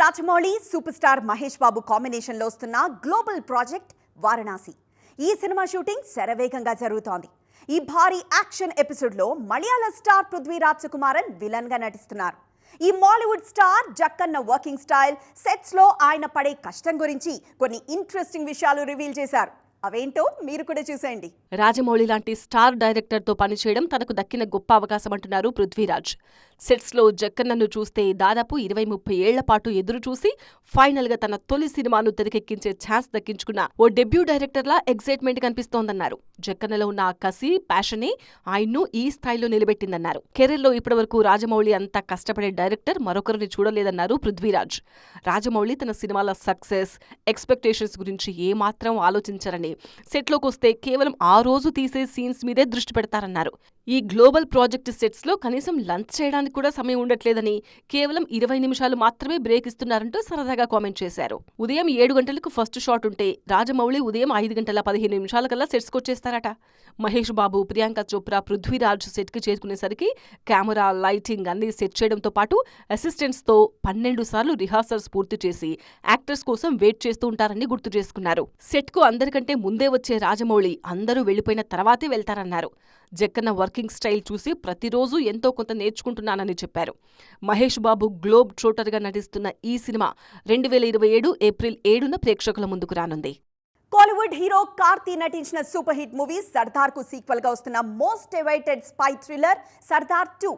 Rajamouli super star Mahesh Babu combination లో వస్తున్న global project Varanasi. ఈ సినిమా షూటింగ్ శరవేగంగా జరుగుతోంది. ఈ భారీ యాక్షన్ ఎపిసోడ్ లో మలయాళ స్టార్ పృథ్వీరాజ్ సుకుమారన్ విలన్ గా నటిస్తున్నారు. ఈ Mollywood star Jakkanna working style, sets లో ఆయన పడే కష్టం గురించి కొన్ని ఇంట్రెస్టింగ్ విషయాలు రివీల్ చేశారు. అవేంటో మీరు కూడా చూసేయండి. రాజమౌళి లాంటి స్టార్ డైరెక్టర్ తో పనిచేయడం తనకు దక్కిన గొప్ప అవకాశం అంటున్నారు పృథ్వీరాజ్. సెట్స్ లో జక్కన్నను చూస్తే దాదాపు 20-30 ఏళ్ల పాటు ఎదురు చూసి ఫైనల్ గా తన తొలి సినిమాను తెరకెక్కించే ఛాన్స్ దక్కించుకున్న ఓ డెబ్యూ డైరెక్టర్ లా ఎక్సైట్మెంట్ కనిపిస్తోందన్నారు. జక్కన్నలో ఉన్న ఆ కసి, ప్యాషనే ఆయన్ను ఈ స్థాయిలో నిలబెట్టిందన్నారు. కెరీర్ లో ఇప్పటివరకు రాజమౌళి అంత కష్టపడే డైరెక్టర్ మరొకరిని చూడలేదన్నారు పృథ్వీరాజ్. రాజమౌళి తన సినిమాల సక్సెస్, ఎక్స్పెక్టేషన్స్ గురించి ఏమాత్రం ఆలోచించారని, సెట్లోకొస్తే కేవలం ఆ రోజు తీసే సీన్స్ మీదే దృష్టి పెడతారన్నారు. ఈ గ్లోబల్ ప్రాజెక్ట్ సెట్స్ లో కనీసం లంచ్ చేయడానికి కూడా సమయం ఉండట్లేదని, కేవలం 20 నిమిషాలు మాత్రమే బ్రేక్ ఇస్తున్నారంటూ సరదాగా కామెంట్ చేశారు. ఉదయం 7 గంటలకు ఫస్ట్ షాట్ ఉంటే రాజమౌళి ఉదయం 5:15 నిమిషాలకల్లా సెట్స్ కొచ్చేస్తారట. మహేష్ బాబు, ప్రియాంక చోప్రా, పృథ్వీరాజ్ సెట్ కి చేరుకునేసరికి కెమెరా, లైటింగ్ అన్ని సెట్ చేయడంతో పాటు అసిస్టెంట్స్ తో 12 సార్లు రిహార్సల్స్ పూర్తి చేసి యాక్టర్స్ కోసం వెయిట్ చేస్తూ ఉంటారని గుర్తు చేసుకున్నారు. సెట్ కు అందరికంటే ముందే వచ్చే రాజమౌళి అందరూ వెళ్లిపోయిన తర్వాతే వెళ్తారన్నారు. జక్కన్న వర్కింగ్ స్టైల్ చూసి ప్రతిరోజు ఎంతో కొంత నేర్చుకుంటున్నానని చెప్పారు. మహేష్ బాబు గ్లోబ్ ట్రోటర్గా నటిస్తున్న ఈ సినిమా 2027 ఏప్రిల్ 7న ప్రేక్షకుల ముందుకు రానుంది. కోలీవుడ్ హీరో కార్తీ నటించిన సూపర్ హిట్ మూవీ సర్దార్ కు సీక్వెల్ గా వస్తున్న most awaited spy thriller Sardar 2.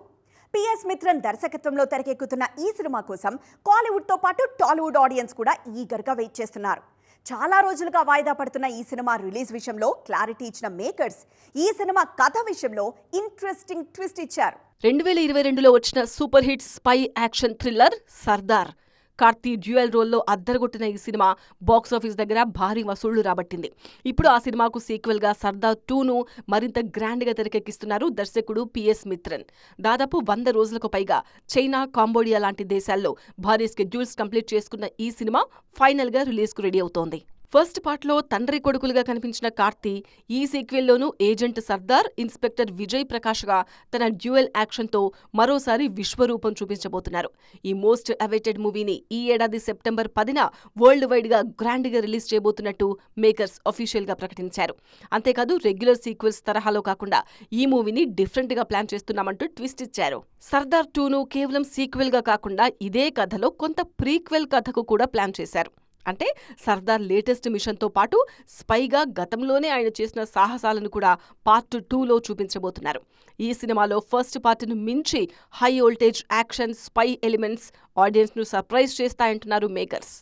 PS Mithran దర్శకత్వంలో తెరకెక్కుతున్న ఈ సినిమా కోసం కాలీవుడ్ తో పాటు టాలీవుడ్ ఆడియన్స్ కూడా ఈగర్ గా వెయిట్ చేస్తున్నారు. చాలా రోజులుగా వాయిదా పడుతున్న ఈ సినిమా రిలీజ్ విషయంలో క్లారిటీ ఇచ్చిన మేకర్స్ ఈ సినిమా కథ విషయంలో ఇంట్రెస్టింగ్ ట్విస్ట్ ఇచ్చారు. 2022లో వచ్చిన super hit spy action thriller Sardar. Karthi dual రోల్లో అద్దరగొట్టిన ఈ సినిమా బాక్సాఫీస్ దగ్గర భారీ వసూళ్లు రాబట్టింది. ఇప్పుడు ఆ సినిమాకు సీక్వెల్ గా సర్దార్ 2ను మరింత గ్రాండ్ గా తెరకెక్కిస్తున్నారు దర్శకుడు PS మిత్రన్. దాదాపు 100 రోజులకు పైగా చైనా, కాంబోడియా లాంటి దేశాల్లో భారీ స్కెడ్యూల్స్ కంప్లీట్ చేసుకున్న ఈ సినిమా ఫైనల్ గా రిలీజ్ కు రెడీ అవుతోంది. ఫస్ట్ పార్ట్లో తండ్రి కొడుకులుగా కనిపించిన కార్తీ ఈ సీక్వెల్లోనూ ఏజెంట్ సర్దార్, ఇన్స్పెక్టర్ విజయ్ ప్రకాష్ గా తన డ్యూయల్ యాక్షన్తో మరోసారి విశ్వరూపం చూపించబోతున్నారు. ఈ మోస్ట్ అవైటెడ్ మూవీని ఈ ఏడాది సెప్టెంబర్ 10న వరల్డ్ వైడ్ గా గ్రాండ్ గా రిలీజ్ చేయబోతున్నట్టు మేకర్స్ అఫీషియల్ గా ప్రకటించారు. అంతేకాదు రెగ్యులర్ సీక్వెల్స్ తరహాలో కాకుండా ఈ మూవీని డిఫరెంట్ గా ప్లాన్ చేస్తున్నామంటూ ట్విస్ట్ ఇచ్చారు. సర్దార్ 2ను కేవలం సీక్వెల్ గా కాకుండా ఇదే కథలో కొంత ప్రీక్వెల్ కథకు కూడా ప్లాన్ చేశారు. అంటే సర్దార్ లేటెస్ట్ మిషన్తో పాటు స్పైగా గతంలోనే ఆయన చేసిన సాహసాలను కూడా పార్ట్ 2లో చూపించబోతున్నారు. ఈ సినిమాలో ఫస్ట్ పార్ట్ను మించి high voltage action, spy elements audience ను సర్ప్రైజ్ చేస్తాయంటున్నారు makers.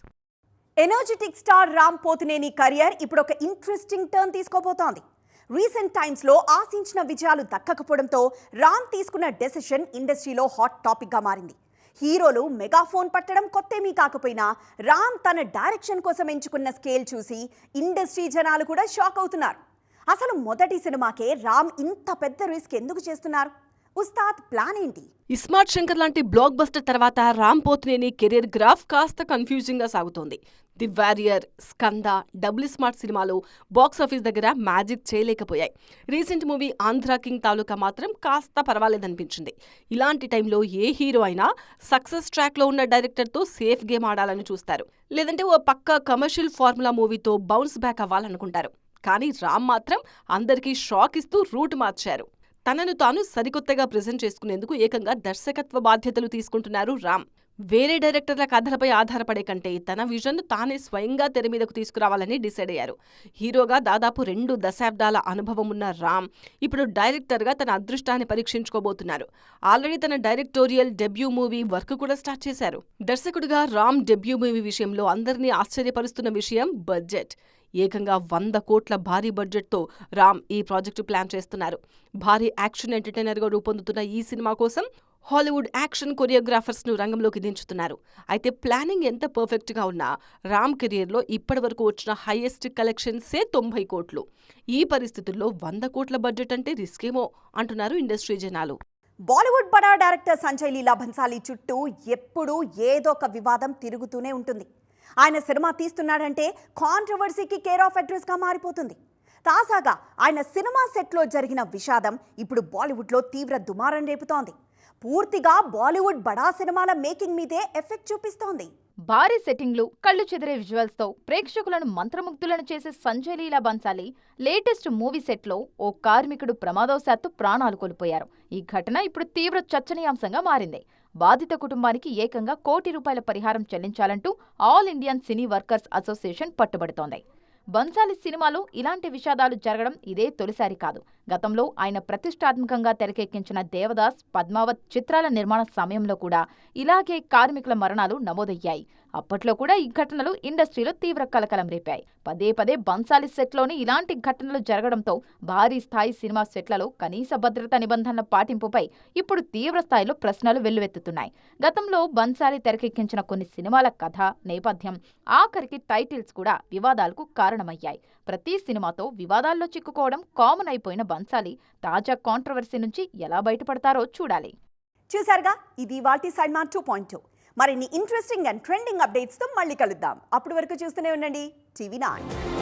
Energetic star Ram Pothineni career ఇప్పుడు ఒక ఇంట్రెస్టింగ్ టర్న్ తీసుకోబోతోంది. రీసెంట్ టైమ్స్ లో ఆశించిన విజయాలు దక్కకపోవడంతో రామ్ తీసుకున్న డెసిషన్ ఇండస్ట్రీలో హాట్ టాపిక్ గా మారింది. హీరోలు మెగాఫోన్ పట్టడం కొత్తేమీ కాకపోయినా రామ్ తన డైరెక్షన్ కోసం ఎంచుకున్న స్కేల్ చూసి ఇండస్ట్రీ జనాలు కూడా షాక్ అవుతున్నారు. అసలు మొదటి సినిమాకే రామ్ ఇంత పెద్ద రిస్క్ ఎందుకు చేస్తున్నారు? ఉస్తాద్ ప్లాన్ ఏంటి? ఇస్మార్ట్ శంకర్ లాంటి బ్లాక్ బస్టర్ తర్వాత రామ్ పోతినేని కెరీర్ గ్రాఫ్ కాస్త కన్ఫ్యూజింగ్ గా సాగుతోంది. The warrior, Skanda, double smart సినిమాలు బాక్సాఫీస్ దగ్గర మ్యాజిక్ చేయలేకపోయాయి. Recent movie Andhra king Taluka మాత్రం కాస్త పర్వాలేదనిపించింది. ఇలాంటి టైంలో ఏ హీరో అయినా సక్సెస్ ట్రాక్ లో ఉన్న డైరెక్టర్తో సేఫ్ గేమ్ ఆడాలని చూస్తారు. లేదంటే ఓ పక్కా కమర్షియల్ ఫార్ములా మూవీతో బౌన్స్ బ్యాక్ అవ్వాలనుకుంటారు. కానీ రామ్ మాత్రం అందరికీ షాక్ ఇస్తూ రూట్ మార్చారు. తనను తాను సరికొత్తగా ప్రెజెంట్ చేసుకునేందుకు ఏకంగా దర్శకత్వ బాధ్యతలు తీసుకుంటున్నారు రామ్. వేరే డైరెక్టర్ల కథలపై ఆధారపడే కంటే తన విజన్ తానే స్వయంగా తెర మీదకు తీసుకురావాలని డిసైడ్ అయ్యారు. హీరోగా దాదాపు 2 దశాబ్దాల అనుభవం ఉన్న రామ్ ఇప్పుడు డైరెక్టర్గా తన అదృష్టాన్ని పరీక్షించుకోబోతున్నారు. ఆల్రెడీ తన డైరెక్టోరియల్ డెబ్యూ మూవీ వర్క్ కూడా స్టార్ట్ చేశారు. దర్శకుడిగా రామ్ డెబ్యూ మూవీ విషయంలో అందరినీ ఆశ్చర్యపరుస్తున్న విషయం బడ్జెట్. ఏకంగా 100 కోట్ల భారీ బడ్జెట్తో రామ్ ఈ ప్రాజెక్టు ప్లాన్ చేస్తున్నారు. భారీ యాక్షన్ ఎంటర్టైనర్గా రూపొందుతున్న ఈ సినిమా కోసం హాలీవుడ్ యాక్షన్ కొరియోగ్రాఫర్స్ ను రంగంలోకి దించుతున్నారు. అయితే ప్లానింగ్ ఎంత పర్ఫెక్ట్ గా ఉన్నా రామ్ కెరియర్లో ఇప్పటివరకు వచ్చిన హైయెస్ట్ కలెక్షన్సే 90 కోట్లు. ఈ పరిస్థితుల్లో 100 కోట్ల బడ్జెట్ అంటే రిస్కేమో అంటున్నారు ఇండస్ట్రీ జనాలు. బాలీవుడ్ బడా డైరెక్టర్ సంజయ్ లీలా భన్సాలీ చుట్టూ ఎప్పుడూ ఏదో ఒక వివాదం తిరుగుతూనే ఉంటుంది. ఆయన సినిమా తీస్తున్నాడంటే కాంట్రవర్సీకి కేర్ ఆఫ్ అడ్రస్ గా మారిపోతుంది. తాజాగా ఆయన సినిమా సెట్లో జరిగిన విషాదం ఇప్పుడు బాలీవుడ్లో తీవ్ర దుమారం రేపుతోంది. పూర్తిగా బాలీవుడ్ బడా సినిమాల మేకింగ్ మీదే ఎఫెక్ట్ చూపిస్తోంది. భారీ సెట్టింగ్లు, కళ్ళు చెదిరే విజువల్స్తో ప్రేక్షకులను మంత్రముగ్ధులను చేసే సంజయ్ లీలా బన్సాలి లేటెస్ట్ మూవీ సెట్లో ఓ కార్మికుడు ప్రమాదవశాత్తు ప్రాణాలు కోల్పోయారు. ఈ ఘటన ఇప్పుడు తీవ్ర చర్చనీయాంశంగా మారింది. బాధిత కుటుంబానికి ఏకంగా ₹1 కోటి పరిహారం చెల్లించాలంటూ all Indian cine workers association పట్టుబడుతోంది. బన్సాలి సినిమాలో ఇలాంటి విషాదాలు జరగడం ఇదే తొలిసారి కాదు. గతంలో ఆయన ప్రతిష్టాత్మకంగా తెరకెక్కించిన దేవదాస్, పద్మావత్ చిత్రాల నిర్మాణ సమయంలో కూడా ఇలాగే కార్మికుల మరణాలు నమోదయ్యాయి. అప్పట్లో కూడా ఈ ఘటనలు ఇండస్ట్రీలో తీవ్ర కలకలం రేపాయి. పదే పదే బన్సాలి సెట్లోని ఇలాంటి ఘటనలు జరగడంతో భారీ స్థాయి సినిమా సెట్లలో కనీస భద్రతా నిబంధనల పాటింపుపై ఇప్పుడు తీవ్ర స్థాయిలో ప్రశ్నలు వెల్లువెత్తుతున్నాయి. గతంలో బన్సాలి తెరకెక్కించిన కొన్ని సినిమాల కథ, నేపథ్యం, ఆఖరికి టైటిల్స్ కూడా వివాదాలకు కారణమయ్యాయి. ప్రతి సినిమాతో వివాదాల్లో చిక్కుకోవడం కామన్ అయిపోయిన బన్సాలి తాజా కాంట్రవర్సీ నుంచి ఎలా బయటపడతారో చూడాలి. చూసారుగా, ఇది వాటి సైన్మా 2.2. మరిన్ని ఇంట్రెస్టింగ్ అండ్ ట్రెండింగ్ అప్డేట్స్తో మళ్ళీ కలుద్దాం. అప్పటి వరకు చూస్తూనే ఉండండి TV9.